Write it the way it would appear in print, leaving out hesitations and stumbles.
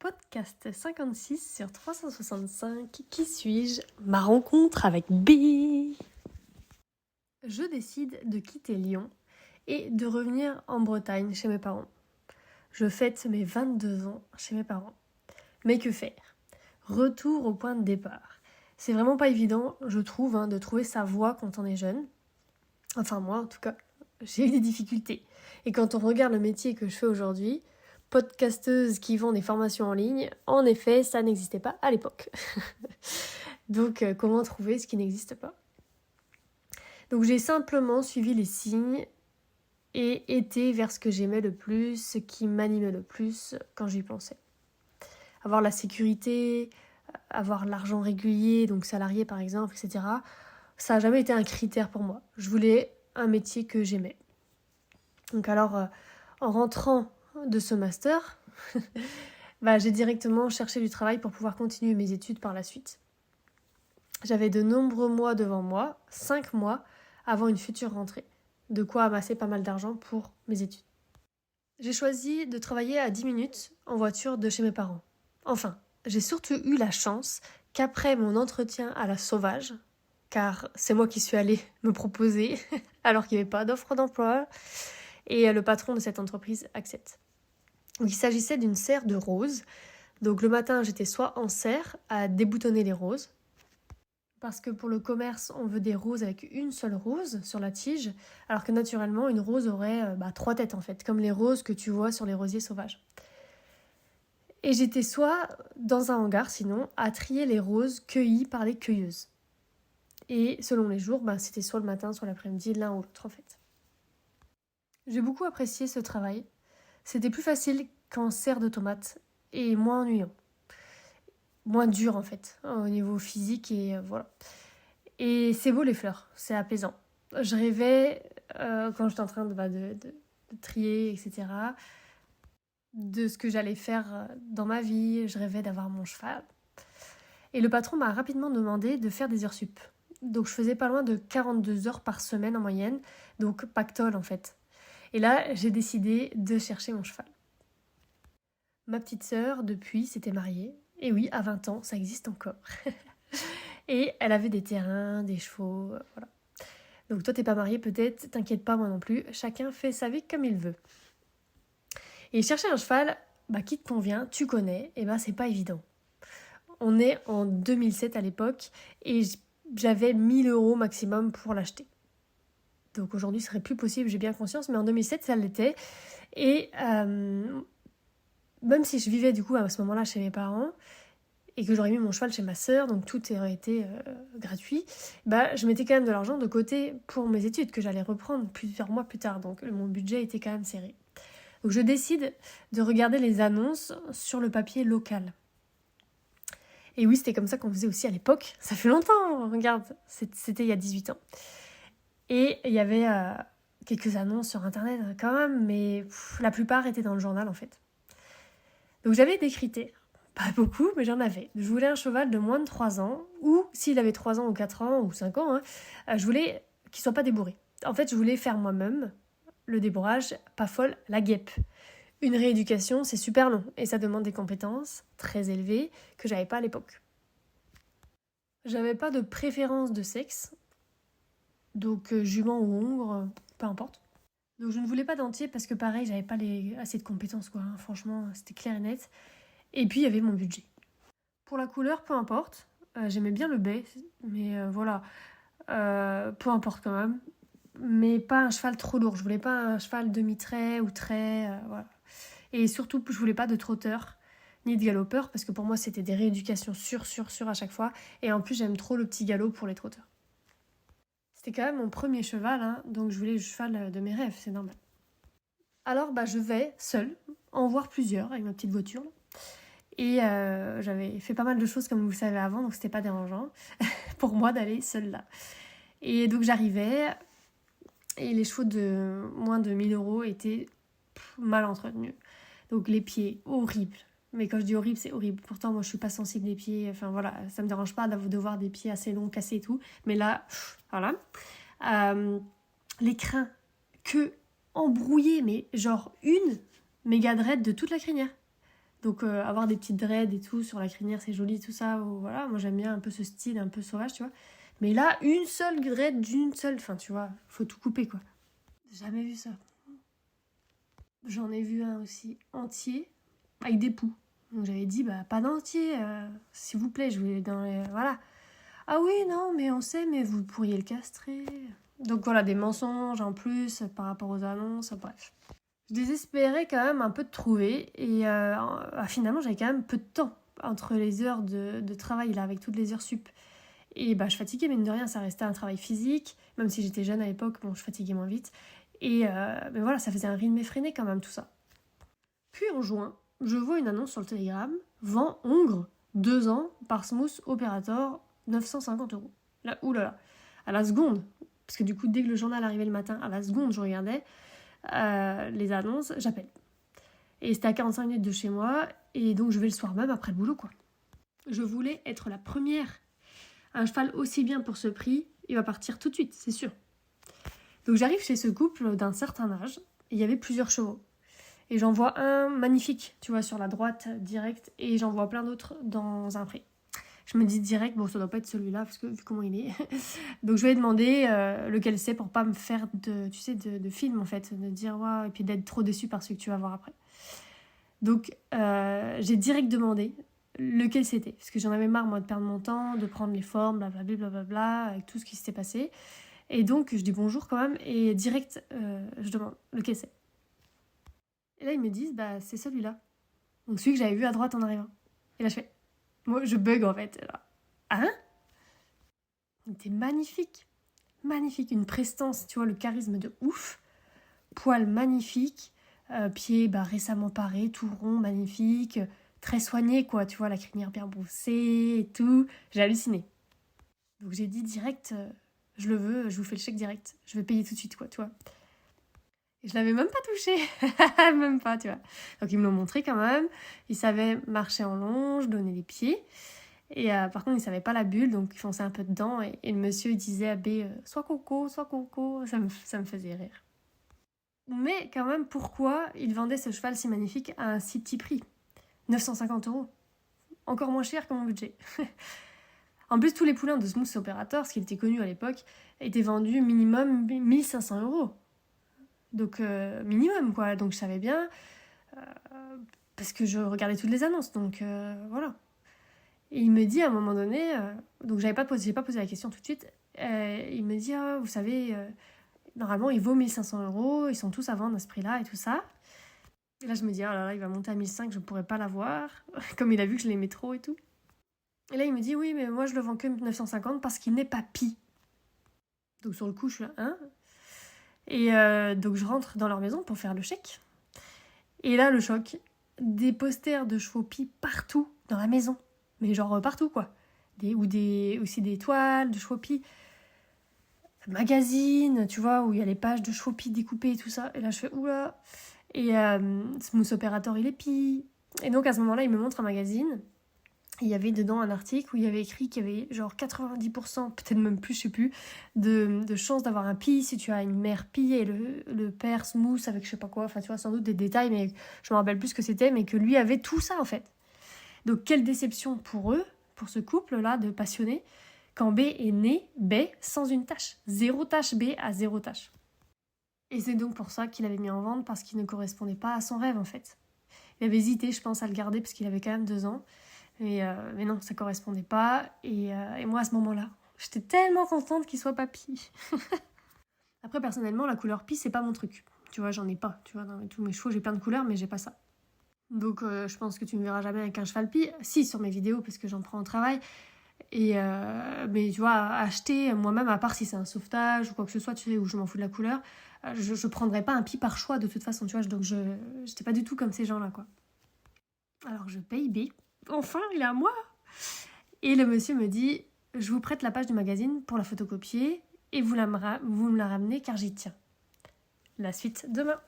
Podcast 56 sur 365. Qui suis-je? Ma rencontre avec B. Je décide de quitter Lyon et de revenir en Bretagne chez mes parents. Je fête mes 22 ans chez mes parents. Mais que faire? Retour au point de départ. C'est vraiment pas évident, je trouve, de trouver sa voie quand on est jeune. Enfin moi en tout cas, j'ai eu des difficultés. Et quand on regarde le métier que je fais aujourd'hui, podcasteuse qui vend des formations en ligne, en effet, ça n'existait pas à l'époque. Donc, comment trouver ce qui n'existe pas? Donc, j'ai simplement suivi les signes et été vers ce que j'aimais le plus, ce qui m'animait le plus quand j'y pensais. Avoir la sécurité, avoir l'argent régulier, donc salarié par exemple, etc. Ça n'a jamais été un critère pour moi. Je voulais un métier que j'aimais. Donc alors, en rentrant de ce master, j'ai directement cherché du travail pour pouvoir continuer mes études par la suite. J'avais de nombreux mois devant moi, 5 mois avant une future rentrée, de quoi amasser pas mal d'argent pour mes études. J'ai choisi de travailler à 10 minutes en voiture de chez mes parents. Enfin, j'ai surtout eu la chance qu'après mon entretien à la Sauvage, car c'est moi qui suis allée me proposer alors qu'il n'y avait pas d'offre d'emploi, et le patron de cette entreprise accepte. Donc il s'agissait d'une serre de roses. Donc le matin, j'étais soit en serre à déboutonner les roses, parce que pour le commerce, on veut des roses avec une seule rose sur la tige, alors que naturellement, une rose aurait 3 têtes en fait, comme les roses que tu vois sur les rosiers sauvages. Et j'étais soit dans un hangar, sinon, à trier les roses cueillies par les cueilleuses. Et selon les jours, c'était soit le matin, soit l'après-midi, l'un ou l'autre en fait. J'ai beaucoup apprécié ce travail. C'était plus facile qu'en serre de tomates et moins ennuyant. Moins dur en fait, au niveau physique et voilà. Et c'est beau les fleurs, c'est apaisant. Je rêvais, quand j'étais en train de trier, etc., de ce que j'allais faire dans ma vie. Je rêvais d'avoir mon cheval. Et le patron m'a rapidement demandé de faire des heures sup. Donc je faisais pas loin de 42 heures par semaine en moyenne, donc pactole en fait. Et là, j'ai décidé de chercher mon cheval. Ma petite sœur, depuis, s'était mariée. Et oui, à 20 ans, ça existe encore. Et elle avait des terrains, des chevaux, voilà. Donc toi, t'es pas mariée peut-être, t'inquiète pas, moi non plus. Chacun fait sa vie comme il veut. Et chercher un cheval, qui te convient, tu connais, et c'est pas évident. On est en 2007 à l'époque, et j'avais 1 000 € maximum pour l'acheter. Donc aujourd'hui, ce serait plus possible, j'ai bien conscience, mais en 2007, ça l'était. Et même si je vivais du coup à ce moment-là chez mes parents, et que j'aurais mis mon cheval chez ma sœur, donc tout aurait été gratuit, je mettais quand même de l'argent de côté pour mes études, que j'allais reprendre plusieurs mois plus tard, donc mon budget était quand même serré. Donc je décide de regarder les annonces sur le papier local. Et oui, c'était comme ça qu'on faisait aussi à l'époque, ça fait longtemps, regarde, c'était il y a 18 ans. Et il y avait quelques annonces sur internet quand même, mais la plupart étaient dans le journal en fait. Donc j'avais des critères, pas beaucoup, mais j'en avais. Je voulais un cheval de moins de 3 ans, ou s'il avait 3 ans ou 4 ans ou 5 ans, je voulais qu'il soit pas débourré. En fait, je voulais faire moi-même le débourrage, pas folle, la guêpe. Une rééducation, c'est super long, et ça demande des compétences très élevées que j'avais pas à l'époque. J'avais pas de préférence de sexe, donc jument ou hongre, peu importe. Donc je ne voulais pas d'entier parce que pareil, j'avais pas assez de compétences franchement, c'était clair et net. Et puis il y avait mon budget. Pour la couleur, peu importe, j'aimais bien le bai, mais peu importe quand même. Mais pas un cheval trop lourd, je voulais pas un cheval demi-trait ou trait, voilà. Et surtout, je voulais pas de trotteur, ni de galopeur, parce que pour moi c'était des rééducations sûres à chaque fois. Et en plus j'aime trop le petit galop pour les trotteurs. C'était quand même mon premier cheval, donc je voulais le cheval de mes rêves, c'est normal. Alors je vais seule en voir plusieurs avec ma petite voiture. Et j'avais fait pas mal de choses comme vous le savez avant, donc c'était pas dérangeant pour moi d'aller seule là. Et donc j'arrivais, et les chevaux de moins de 1 000 € étaient mal entretenus. Donc les pieds, horribles. Mais quand je dis horrible, c'est horrible. Pourtant, moi, je suis pas sensible des pieds. Enfin, voilà, ça me dérange pas de voir des pieds assez longs, cassés et tout. Mais là, voilà. Les crins, queue embrouillée, mais genre une méga draide de toute la crinière. Donc avoir des petites dreads et tout sur la crinière, c'est joli, tout ça. Ou, voilà, moi j'aime bien un peu ce style, un peu sauvage, tu vois. Mais là, une seule dread d'une seule, enfin tu vois, faut tout couper quoi. J'ai jamais vu ça. J'en ai vu un aussi entier, avec des poux. Donc j'avais dit, bah pas d'entier, s'il vous plaît, je voulais dans les... Voilà. Ah oui, non, mais on sait, mais vous pourriez le castrer. Donc voilà, des mensonges en plus par rapport aux annonces, bref. Je désespérais quand même un peu de trouver et finalement j'avais quand même peu de temps entre les heures de travail là avec toutes les heures sup. Et bah je fatiguais, mine de rien, ça restait un travail physique, même si j'étais jeune à l'époque, bon je fatiguais moins vite. Et mais voilà, ça faisait un rythme effréné quand même tout ça. Puis en juin, je vois une annonce sur le Telegram, vend Hongre, 2 ans, par Smooth Operator, 950 €. Là, oulala, à la seconde, parce que du coup dès que le journal arrivait le matin, à la seconde je regardais les annonces, j'appelle. Et c'était à 45 minutes de chez moi, et donc je vais le soir même après le boulot quoi. Je voulais être la première. Un cheval aussi bien pour ce prix, il va partir tout de suite, c'est sûr. Donc j'arrive chez ce couple d'un certain âge, et il y avait plusieurs chevaux. Et j'en vois un magnifique, tu vois, sur la droite, direct, et j'en vois plein d'autres dans un pré. Je me dis direct, bon, ça doit pas être celui-là, parce que vu comment il est. Donc je vais demander lequel c'est pour pas me faire de film, en fait, de dire, waouh, et puis d'être trop déçue par ce que tu vas voir après. Donc j'ai direct demandé lequel c'était, parce que j'en avais marre, moi, de perdre mon temps, de prendre les formes, blablabla, blablabla, avec tout ce qui s'était passé. Et donc je dis bonjour quand même, et direct, je demande lequel c'est. Et là, ils me disent, bah, c'est celui-là. Donc celui que j'avais vu à droite en arrivant. Et là, je fais, moi, je bug en fait. Là, hein? Il était magnifique. Magnifique. Une prestance, tu vois, le charisme de ouf. Poils magnifiques. Pieds récemment parés, tout rond, magnifique. Très soigné, quoi. Tu vois, la crinière bien brossée et tout. J'ai halluciné. Donc j'ai dit direct, je le veux, je vous fais le chèque direct. Je vais payer tout de suite, quoi, tu vois. Et je l'avais même pas touché. Même pas, tu vois. Donc ils me l'ont montré quand même. Ils savaient marcher en longe, donner les pieds. Et par contre, ils savaient pas la bulle, donc ils fonçaient un peu dedans. Et le monsieur il disait à B, soit coco, soit coco. Ça me faisait rire. Mais quand même, pourquoi il vendait ce cheval si magnifique à un si petit prix? 950 €. Encore moins cher que mon budget. En plus, tous les poulains de Smooth Operator, ce qui était connu à l'époque, étaient vendus minimum 1500 €. Donc minimum quoi, donc je savais bien, parce que je regardais toutes les annonces, donc voilà. Et il me dit à un moment donné, donc j'ai pas posé la question tout de suite, il me dit, vous savez, normalement il vaut 1500 €, ils sont tous à vendre à ce prix-là et tout ça. Et là je me dis, oh là là, il va monter à 1500, je pourrais pas l'avoir, comme il a vu que je l'aimais trop et tout. Et là il me dit, oui mais moi je le vends que 950 parce qu'il n'est pas pie. Donc sur le coup je suis là, hein? Et donc je rentre dans leur maison pour faire le chèque. Et là, le choc. Des posters de chevaux pis partout dans la maison. Mais genre partout, quoi. Aussi des toiles de chevaux pis. Magazine, tu vois, où il y a les pages de chevaux pis découpées et tout ça. Et là, je fais, oula. Et Smooth Operator, il est pis. Et donc, à ce moment-là, il me montre un magazine. Il y avait dedans un article où il y avait écrit qu'il y avait genre 90%, peut-être même plus, je sais plus, de chances d'avoir un pie si tu as une mère pie et le père smooth avec je sais pas quoi, enfin tu vois, sans doute des détails, mais je me rappelle plus ce que c'était, mais que lui avait tout ça en fait. Donc quelle déception pour eux, pour ce couple-là de passionnés, quand B est né, B sans une tache. 0 tache, B à 0 tache. Et c'est donc pour ça qu'il avait mis en vente, parce qu'il ne correspondait pas à son rêve en fait. Il avait hésité, je pense, à le garder parce qu'il avait quand même 2 ans. Mais non, ça correspondait pas. Et moi, à ce moment-là, j'étais tellement contente qu'il soit papy. Après, personnellement, la couleur pie, c'est pas mon truc. Tu vois, j'en ai pas. Tu vois, dans tous mes chevaux, j'ai plein de couleurs, mais j'ai pas ça. Donc, je pense que tu me verras jamais avec un cheval pie. Si, sur mes vidéos, parce que j'en prends au travail. Mais tu vois, acheter moi-même, à part si c'est un sauvetage ou quoi que ce soit, tu sais, où je m'en fous de la couleur, je prendrais pas un pie par choix de toute façon, tu vois. Donc, j'étais pas du tout comme ces gens-là, quoi. Alors, je paye B. Enfin, il est à moi. Et le monsieur me dit, je vous prête la page du magazine pour la photocopier et vous me la ramenez car j'y tiens. La suite demain.